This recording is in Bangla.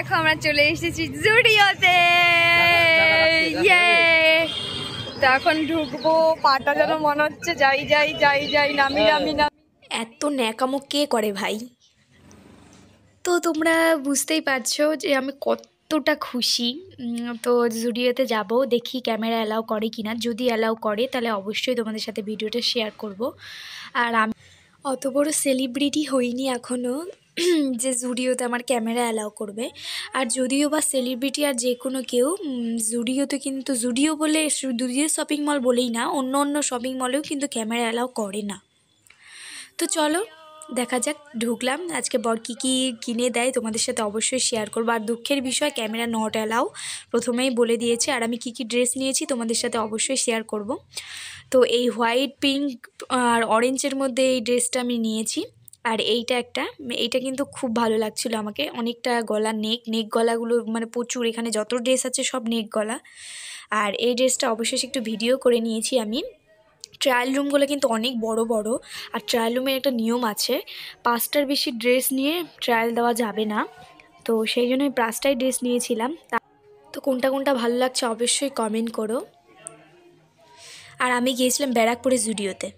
দেখো আমরা চলে এসেছি জুডিওতে। তো এখন ঢুকবো, পাটা যেন মনে হচ্ছে যাই যাই যাই যাই নামি নামি নামি। এত ন্যাকামো কে করে ভাই? তো তোমরা বুঝতেই পারছো যে আমি কতটা খুশি। তো জুডিওতে যাব, দেখি ক্যামেরা অ্যালাউ করে কিনা। যদি অ্যালাউ করে তাহলে অবশ্যই তোমাদের সাথে ভিডিওটা শেয়ার করব। আর আমি অত বড় সেলিব্রিটি হইনি এখনও যে জুডিওতে আমার ক্যামেরা অ্যালাউ করবে। আর যদিও বা সেলিব্রিটি আর যে কোনো কেউ জুডিওতে, কিন্তু জুডিও বলে জুডিও শপিং মল বলেই না, অন্য অন্য শপিং মলেও কিন্তু ক্যামেরা অ্যালাউ করে না। তো চলো দেখা যাক। ঢুকলাম, আজকে বর কী কী কিনে দেয় তোমাদের সাথে অবশ্যই শেয়ার করবো। আর দুঃখের বিষয় ক্যামেরা নট অ্যালাউ প্রথমেই বলে দিয়েছে। আর আমি কী কী ড্রেস নিয়েছি তোমাদের সাথে অবশ্যই শেয়ার করব। তো এই হোয়াইট, পিঙ্ক আর অরেঞ্জের মধ্যে এই ড্রেসটা আমি নিয়েছি। আর এইটা কিন্তু খুব ভালো লাগছিল আমাকে, অনেকটা গলা নেক গলাগুলো মানে প্রচুর, এখানে যত ড্রেস আছে সব নেক গলা। আর এই ড্রেসটা অবশ্যই একটু ভিডিও করে নিয়েছি আমি। ট্রায়াল রুমগুলো কিন্তু অনেক বড় বড়, আর ট্রায়াল রুমের একটা নিয়ম আছে, 5টার বেশি ড্রেস নিয়ে ট্রায়াল দেওয়া যাবে না। তো সেই জন্য আমি 5টাই ড্রেস নিয়েছিলাম। তো কোনটা কোনটা ভালো লাগছে অবশ্যই কমেন্ট করো। আর আমি গিয়েছিলাম ব্যারাকপুরে জুডিওতে।